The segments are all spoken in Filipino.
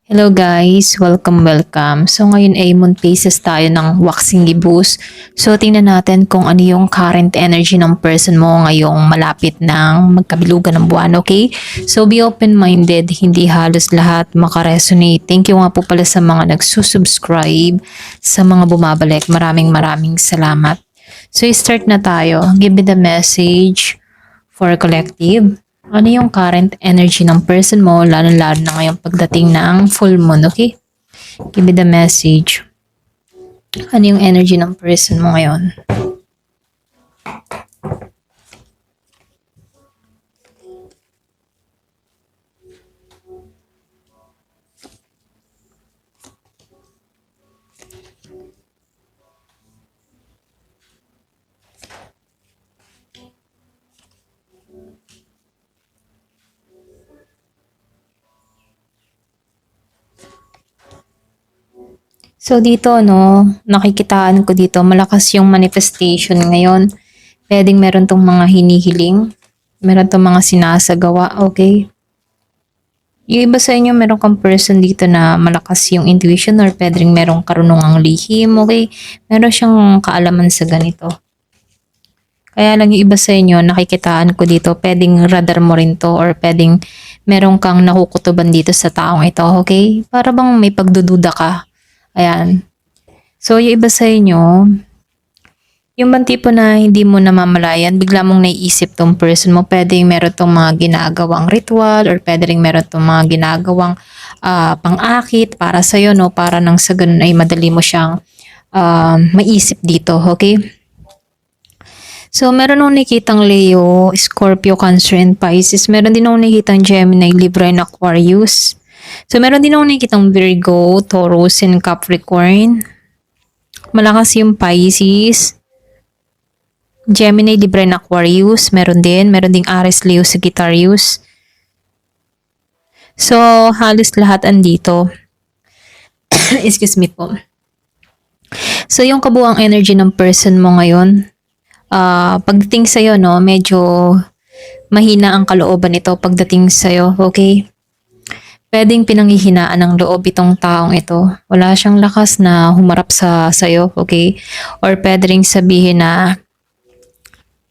Hello guys, welcome. So ngayon ay moon phases tayo ng waxing gibus. So tingnan natin kung ano yung current energy ng person mo ngayong malapit ng magkabilugan ng buwan, okay? So be open-minded, hindi halos lahat makaresonate. Thank you nga po pala sa mga nagsusubscribe, sa mga bumabalik. Maraming salamat. So start na tayo. Give me the message for collective. Ano yung current energy ng person mo, lalo-lalo na ngayong pagdating ng full moon, okay? Give me the message. Ano yung energy ng person mo ngayon? So dito, no, nakikitaan ko dito, malakas yung manifestation ngayon. Pwedeng meron tong mga hinihiling, meron tong mga sinasagawa, okay? Yung iba sa inyo, meron kang person dito na malakas yung intuition or pwedeng merong karunungang lihim, okay? Meron siyang kaalaman sa ganito. Kaya lang yung iba sa inyo, nakikitaan ko dito, pwedeng radar mo rin to or pwedeng meron kang nakukutuban dito sa taong ito, okay? Para bang may pagdududa ka. Ayan. So, yung iba sa inyo, yung bang tipo na hindi mo namamalayan, bigla mong naiisip tong person mo, pwedeng meron tong mga ginagawang ritual or pwedeng meron tong mga ginagawang pang-akit para sa'yo, no? Para nang sa ganun ay madali mo siyang maisip dito, okay? So, meron akong nakitang Leo, Scorpio, Cancer, and Pisces. Meron din akong nakitang Gemini, Libra, and Aquarius. So, meron din akong nakikitang Virgo, Taurus, and Capricorn. Malakas yung Pisces. Gemini, Libra, and Aquarius. Meron din. Meron ding Aries, Leo, Sagittarius. So, halos lahat andito. Excuse me po. So, yung kabuang energy ng person mo ngayon, pagdating sa'yo, no, medyo mahina ang kalooban nito pagdating sa'yo, okay? Pwedeng pinanghihinaan ng loob itong taong ito. Wala siyang lakas na humarap sa sayo, okay? Or pwede ring sabihin na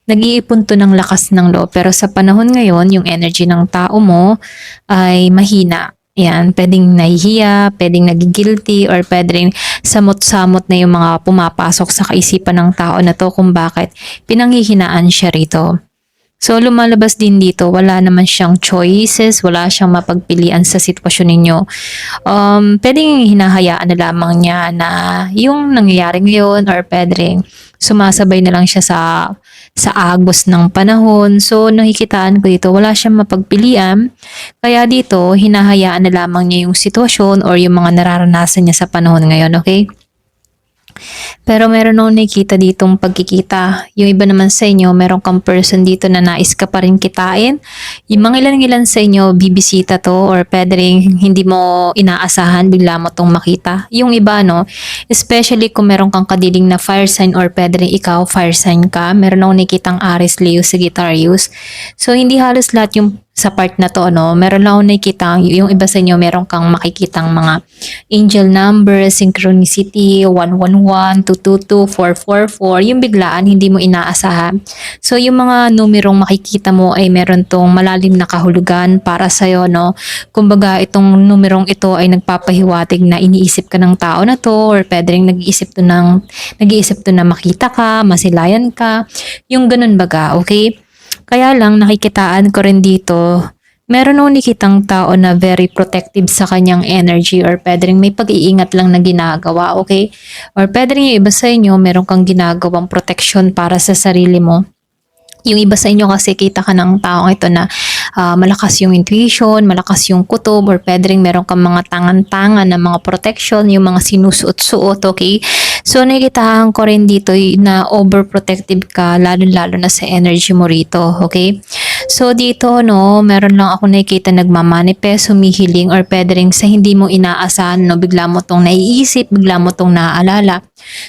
nag-iipon to ng lakas ng loob. Pero sa panahon ngayon, yung energy ng tao mo ay mahina. Yan, pwedeng nahihiya, pwedeng nagigilty, or pwedeng samot-samot na yung mga pumapasok sa kaisipan ng tao na to kung bakit pinanghihinaan siya rito. So, lumalabas din dito, wala naman siyang choices, wala siyang mapagpilian sa sitwasyon ninyo. Pwedeng hinahayaan na lamang niya na yung nangyayari ngayon or pwedeng sumasabay na lang siya sa agos ng panahon. So, nakikitaan ko dito, wala siyang mapagpilian. Kaya dito, hinahayaan na lamang niya yung sitwasyon or yung mga nararanasan niya sa panahon ngayon, okay? Pero meron akong nakikita ditong pagkikita. Yung iba naman sa inyo, meron kang person dito na nais ka pa rin kitain. Yung mga ilan sa inyo, bibisita to or pwede rin hindi mo inaasahan, bigla mo tong makita. Yung iba, no, especially kung meron kang kadiling na fire sign or pwede rin ikaw, fire sign ka. Meron akong nakikitang Aries, Leo, Sagittarius. So, hindi halos lahat yung sa part na to, no, meron lang ako nakikita, yung iba sa inyo, meron kang makikitang mga angel numbers, synchronicity, 111, 222, 444, yung biglaan, hindi mo inaasahan. So, yung mga numerong makikita mo ay meron tong malalim na kahulugan para sa'yo, no. Kumbaga, itong numerong ito ay nagpapahiwatig na iniisip ka ng tao na to or pwede rin nag-iisip to na makita ka, masilayan ka, yung ganun baga, okay? Kaya lang nakikitaan ko rin dito, meron akong nakitang tao na very protective sa kanyang energy or pwede rin may pag-iingat lang na ginagawa, okay? Or pwede rin yung iba sa inyo, meron kang ginagawang protection para sa sarili mo. Yung iba sa inyo kasi kita ka ng taong ito na malakas yung intuition, malakas yung kutob, or pwede rin meron kang mga tangan-tangan na mga protection, yung mga sinusuot-suot, okay? So, nakikitahan ko rin dito na overprotective ka, lalo-lalo na sa energy mo rito, okay? So, dito, no, meron lang ako nakikita nagmamanifest, humihiling, or pwede rin sa hindi mo inaasahan, no, bigla mo tong naiisip, bigla mo tong naaalala.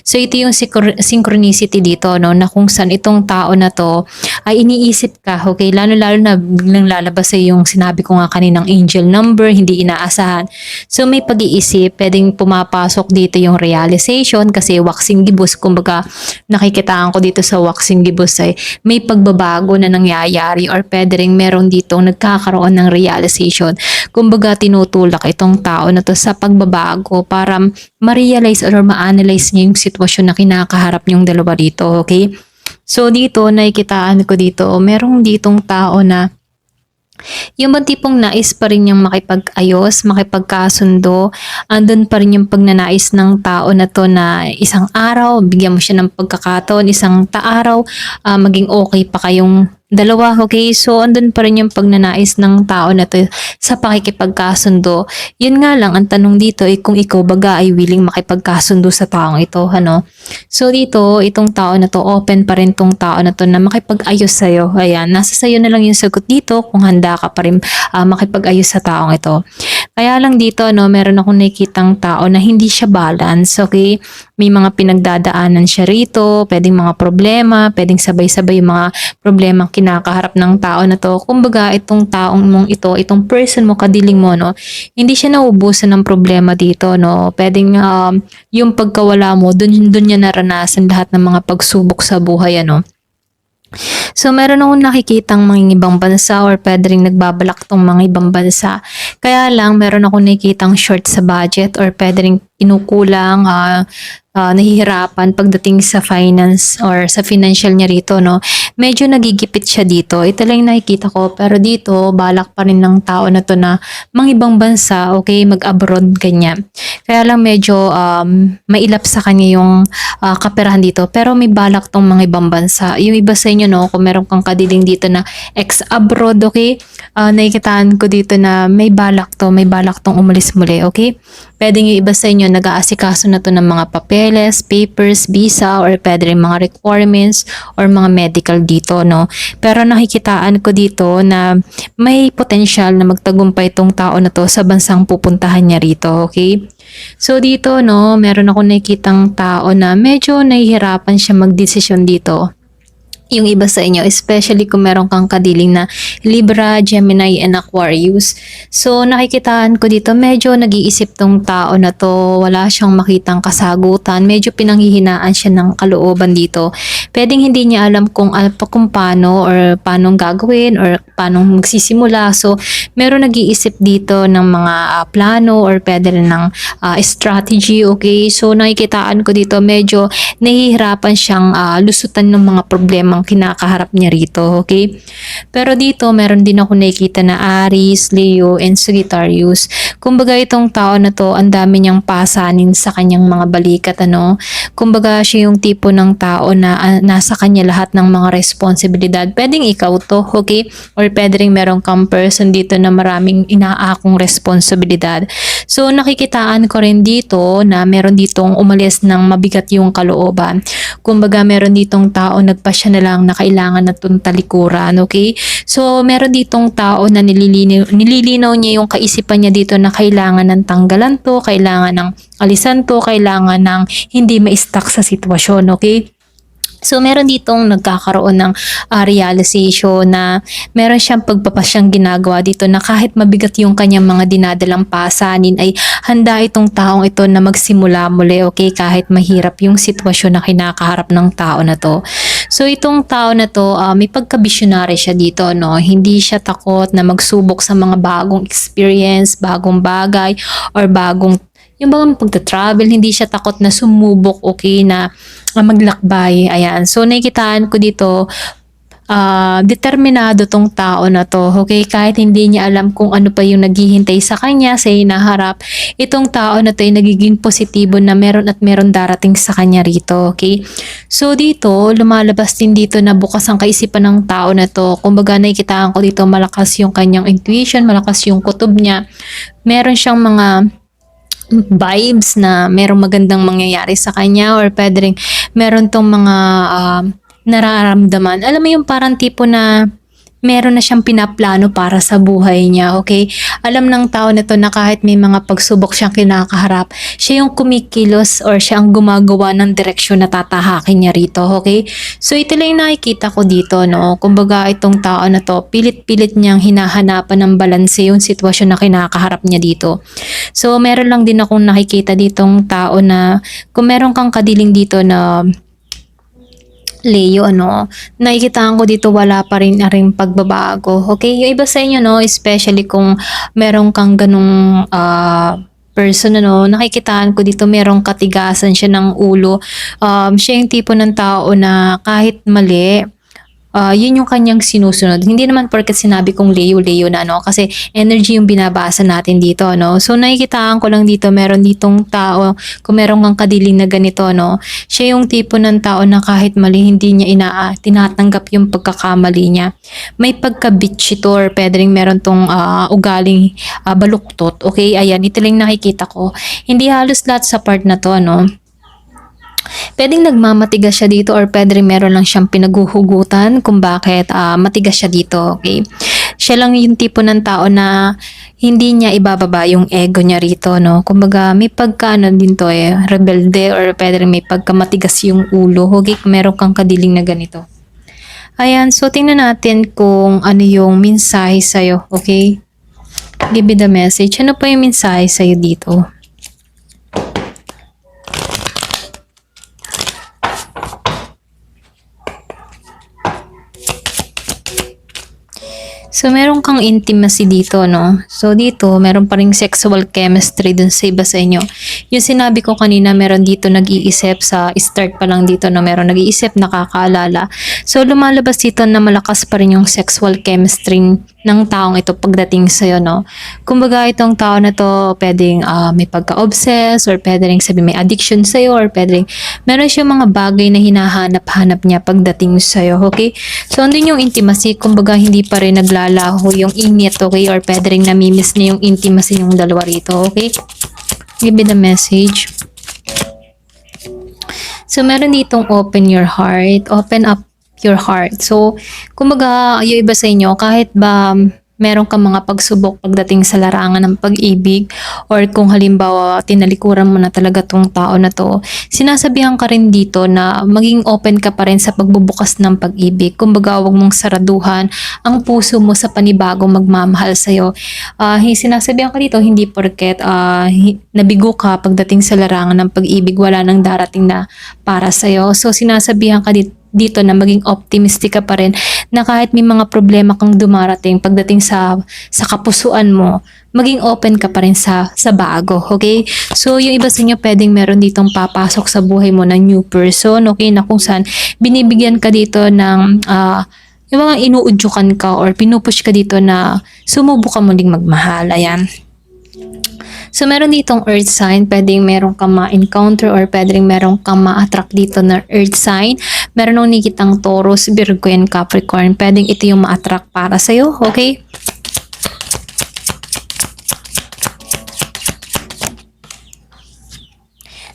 So ito yung synchronicity dito, no, na kung saan itong tao na to ay iniisip ka, okay? Lalo-lalo na biglang lalabas sa yung sinabi ko nga kaninang angel number, hindi inaasahan. So may pag-iisip, pwedeng pumapasok dito yung realization kasi waxing gibus, kumbaga nakikitaan ko dito sa waxing gibus ay may pagbabago na nangyayari or pwede rin meron dito nagkakaroon ng realization. Kumbaga tinutulak itong tao na to sa pagbabago para ma-realize or ma-analyze niya yung sitwasyon na kinakaharap niyong dalawa dito, okay? So dito, nakikitaan ko dito, merong ditong tao na yung bang tipong nais pa rin niyang makipag-ayos, makipagkasundo, andun pa rin yung pagnanais ng tao na to na isang araw, bigyan mo siya ng pagkakataon, isang araw, maging okay pa kayong dalawa, okay? So, andun pa rin yung pagnanais ng tao na to sa pakikipagkasundo. Yun nga lang, ang tanong dito ay kung ikaw baga ay willing makipagkasundo sa taong ito, ano? So, dito, itong tao na to, open pa rin tong tao na to na makipag-ayos sa'yo. Ayan, nasa sa'yo na lang yung sagot dito kung handa ka pa rin makipag-ayos sa taong ito. Kaya lang dito, no, meron akong nakikitang tao na hindi siya balance, okay? May mga pinagdadaanan siya rito, pwedeng mga problema, pwedeng sabay-sabay yung mga problema kinakaharap ng tao na to. Kumbaga, itong taong mong ito, itong person mo, kadiling mo, no, hindi siya nauubusan ng problema dito, no. Pwedeng yung pagkawala mo, dun niya naranasan lahat ng mga pagsubok sa buhay, ano. So, meron akong nakikitang mga ibang bansa or pwede rin nagbabalak tong mga ibang bansa. Kaya lang, meron akong nakikitang short sa budget or pwede rin inukulang, nahihirapan pagdating sa finance or sa financial niya rito, no. Medyo nagigipit siya dito. Ito lang yung nakikita ko. Pero dito, balak pa rin ng tao na to na mga ibang bansa, okay, mag-abroad ganyan. Kaya lang medyo mailap sa kanya yung kaperahan dito. Pero may balak tong mga ibang bansa. Yung iba sa inyo, no, kung meron kang kadiling dito na ex-abroad, okay, nakikitaan ko dito na may balak tong umalis muli, okay? Pwede yung iba sa inyo nag-aasikaso na to ng mga papeles, papers, visa, or pwede rin mga requirements or mga medical dito, no? Pero nakikitaan ko dito na may potential na magtagumpay itong tao na to sa bansang pupuntahan niya rito, okay? So dito, no, meron ako nakikitang tao na medyo nahihirapan siya magdesisyon dito. Yung iba sa inyo, especially kung meron kang kadiling na Libra, Gemini, and Aquarius. So, nakikitaan ko dito, medyo nag-iisip tong tao na to, wala siyang makitang kasagutan, medyo pinanghihinaan siya ng kalooban dito. Pwedeng hindi niya alam kung paano or paano gagawin or paano magsisimula. So, meron nag-iisip dito ng mga plano or pwede rin ng strategy, okay? So, nakikitaan ko dito, medyo nahihirapan siyang lusutan ng mga problema ang kinakaharap niya rito, okay? Pero dito, meron din ako nakikita na Aries, Leo, and Sagittarius. Kumbaga itong tao na to, ang dami niyang pasanin sa kanyang mga balikat, ano? Kumbaga siya yung tipo ng tao na nasa kanya lahat ng mga responsibilidad. Pwedeng ikaw to, okay? Or pwede rin meron kang person dito na maraming inaakong responsibilidad. So, nakikitaan ko rin dito na meron ditong umalis ng mabigat yung kalooban. Kumbaga, meron ditong tao nagpasya na lang na kailangan na itong talikuran, okay? So, meron ditong tao na nililinaw niya yung kaisipan niya dito na kailangan ng tanggalan to, kailangan ng alisan to, kailangan ng hindi ma-stuck sa sitwasyon, okay? So, meron ditong nagkakaroon ng realization na meron siyang pagpapasyang ginagawa dito na kahit mabigat yung kanyang mga dinadalang pasanin ay handa itong taong ito na magsimula muli, okay? Kahit mahirap yung sitwasyon na kinakaharap ng tao na to. So, itong tao na to, may pagka-visionary siya dito, no? Hindi siya takot na magsubok sa mga bagong experience, bagong bagay, or bagong yung bang pagta-travel, hindi siya takot na sumubok, okay, na maglakbay. Ayan. So, nakikitaan ko dito, determinado tong tao na to, okay? Kahit hindi niya alam kung ano pa yung naghihintay sa kanya, sa hinaharap, itong tao na to ay nagiging positibo na meron at meron darating sa kanya rito, okay? So, dito, lumalabas din dito na bukas ang kaisipan ng tao na to. Kumbaga, nakikitaan ko dito, malakas yung kanyang intuition, malakas yung kutob niya. Meron siyang mga vibes na merong magandang mangyayari sa kanya or pwede rin meron tong mga nararamdaman. Alam mo yung parang tipo na meron na siyang pinaplano para sa buhay niya, okay? Alam ng tao na to na kahit may mga pagsubok siyang kinakaharap, siya yung kumikilos or siya ang gumagawa ng direksyon na tatahakin niya rito, okay? So ito lang yung nakikita ko dito, no? Kumbaga itong tao na to, pilit-pilit niyang hinahanapan ng balanse yung sitwasyon na kinakaharap niya dito. So meron lang din akong nakikita ditong tao na kung meron kang kadiling dito na Leo, ano, nakikitaan ko dito wala pa rin na rin pagbabago. Okay, yung iba sa inyo, no, especially kung meron kang ganung person, ano, nakikitaan ko dito merong katigasan siya ng ulo. Siya yung tipo ng tao na kahit mali, yun yung kanyang sinusunod. Hindi naman porket sinabi kong Leo na, ano, kasi energy yung binabasa natin dito, no. So nakikitaan ko lang dito, meron ditong tao, kung meron kang kadiling na ganito, no, siya yung tipo ng tao na kahit mali, hindi niya tinatanggap yung pagkakamali niya. May pagka-bitchy to or pwede rin meron tong ugaling baluktot. Okay, ayan, ito lang nakikita ko. Hindi halos lahat sa part na to, no. Pwedeng nagmamatigas siya dito or pwede rin meron lang siyang pinaguhugutan kung bakit matigas siya dito, okay? Siya lang yung tipo ng tao na hindi niya ibababa yung ego niya rito, no? Kumbaga may pagkaano din to rebelde or pwede rin may pagkamatigas yung ulo, okay? Kung meron kang kadiling na ganito. Ayan, so tingnan natin kung ano yung mensahe sa'yo, okay? Give me the message. Ano pa yung mensahe sa'yo dito? So, meron kang intimacy dito, no? So, dito, meron pa ring sexual chemistry dun sa iba sa inyo. Yung sinabi ko kanina, meron dito nag-iisip sa start pa lang dito, no? Meron nag-iisip, nakakaalala. So, lumalabas dito na malakas pa rin yung sexual chemistry ng taong ito pagdating sa'yo, no? Kumbaga, itong tao na to, pwedeng may pagka-obsess or pwede rin sabi may addiction sa'yo or pwede rin meron siya mga bagay na hinahanap-hanap niya pagdating sa'yo, okay? So, andun yung intimacy, kumbaga, hindi pa rin naglalaho yung init, okay? Or pwede rin namimiss niya yung intimacy yung dalawa rito, okay? Give me the message. So, meron ditong open your heart, open up your heart. So, kumbaga, yung iba sa inyo, kahit ba meron kang mga pagsubok pagdating sa larangan ng pag-ibig or kung halimbawa tinalikuran mo na talaga tong tao na to, sinasabihan ka rin dito na maging open ka pa rin sa pagbubukas ng pag-ibig. Kumbaga, huwag mong saraduhan ang puso mo sa panibagong magmamahal sa'yo. Sinasabihan ka dito, hindi porket nabigo ka pagdating sa larangan ng pag-ibig, wala nang darating na para sa'yo. So, sinasabihan ka dito na maging optimistic ka pa rin na kahit may mga problema kang dumarating pagdating sa kapusuan mo, maging open ka pa rin sa bago, okay? So, yung iba sa inyo pwedeng meron ditong papasok sa buhay mo na new person, okay? Na kung saan binibigyan ka dito ng yung mga inuudyukan ka or pinupush ka dito na sumubukan muling magmahal, ayan. So, meron ditong earth sign, pwedeng meron kang ma-encounter or pwedeng meron kang ma-attract dito na earth sign. Meron nung nakikitang Taurus, Virgo, and Capricorn. Pwedeng ito yung ma-attract para sa'yo, okay?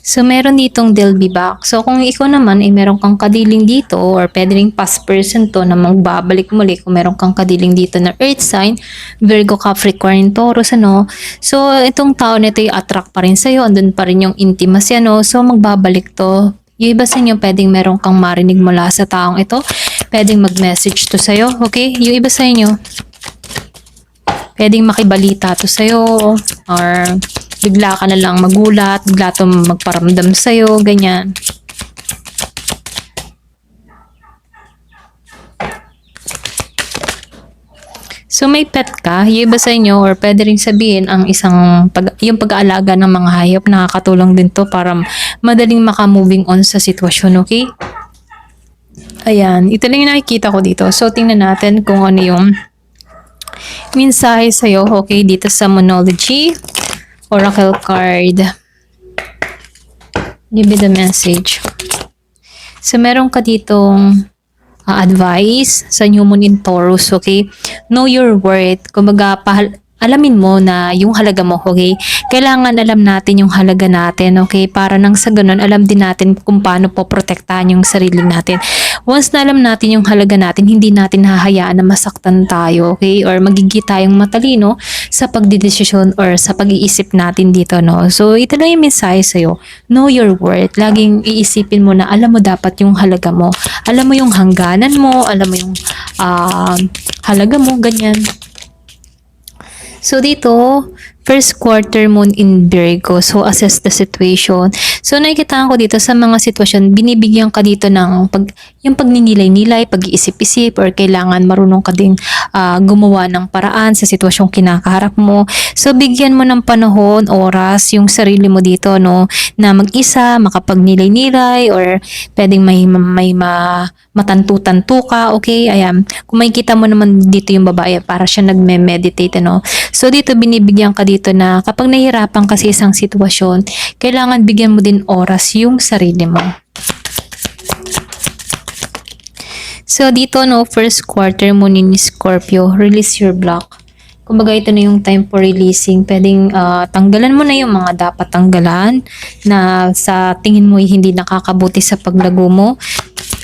So, meron ditong they'll be back. So, kung ikaw naman ay meron kang kadiling dito or pwede ring past person to na magbabalik muli kung meron kang kadiling dito na earth sign, Virgo, Capricorn, Taurus, ano. So, itong tao nito yung attract pa rin sa'yo. Andun pa rin yung intimacy, ano. So, magbabalik to. Yung iba sa inyo, pwedeng meron kang marinig mula sa taong ito. Pwedeng mag-message to sa'yo, okay? Yung iba sa inyo, pwedeng makibalita to sa'yo or bigla ka na lang magulat, bigla to magparamdam sa'yo, ganyan. So may pet ka, yung iba sa inyo or pwede rin sabihin ang yung pag-aalaga ng mga hayop, nakakatulong din to para madaling maka-moving on sa sitwasyon, okay? Ayan, ito lang yung nakikita ko dito. So tingnan natin kung ano yung mensahe sa'yo, okay, dito sa Monology Oracle card. Give me the message. So, meron ka ditong advice sa new moon in Taurus, okay? Know your worth. Kumbaga, alamin mo na yung halaga mo, okay? Kailangan alam natin yung halaga natin, okay? Para nang sa ganun, alam din natin kung paano po protektahan yung sarili natin. Once na alam natin yung halaga natin, hindi natin hahayaan na masaktan tayo, okay? Or magiging tayong matalino sa pagdidesisyon or sa pag-iisip natin dito, no? So, ito lang yung mensahe sa'yo. Know your worth. Laging iisipin mo na alam mo dapat yung halaga mo. Alam mo yung hangganan mo, alam mo yung halaga mo, ganyan. So dito, first quarter moon in Virgo. So assess the situation. So nakikita ko dito sa mga sitwasyon, binibigyan ka dito ng yung pagninilay-nilay, pag-iisip-isip, or kailangan marunong ka ding gumawa ng paraan sa sitwasyong kinakaharap mo. So bigyan mo ng panahon, oras, yung sarili mo dito, no, na mag-isa, makapagnilay-nilay, or pwedeng may matantu-tantu ka, okay? Ayan, kung makikita mo naman dito yung babae, para siya nagme-meditate, ano. So dito binibigyan ka dito na kapag nahihirapan ka sa isang sitwasyon, kailangan bigyan mo din oras yung sarili mo. So dito, no, first quarter moon in Scorpio, release your block. Kumbaga ito na yung time for releasing. Pwedeng tanggalan mo na yung mga dapat tanggalan na sa tingin mo hindi nakakabuti sa paglago mo.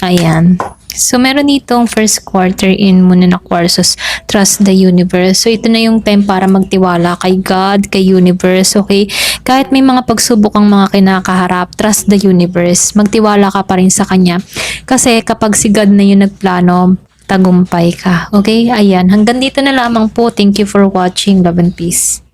Ayan. So, meron ditong first quarter in Moon and Aquarius, trust the universe. So, ito na yung time para magtiwala kay God, kay universe, okay? Kahit may mga pagsubok ang mga kinakaharap, trust the universe. Magtiwala ka pa rin sa Kanya. Kasi kapag si God na yung nagplano, tagumpay ka, okay? Ayan, hanggang dito na lamang po. Thank you for watching. Love and peace.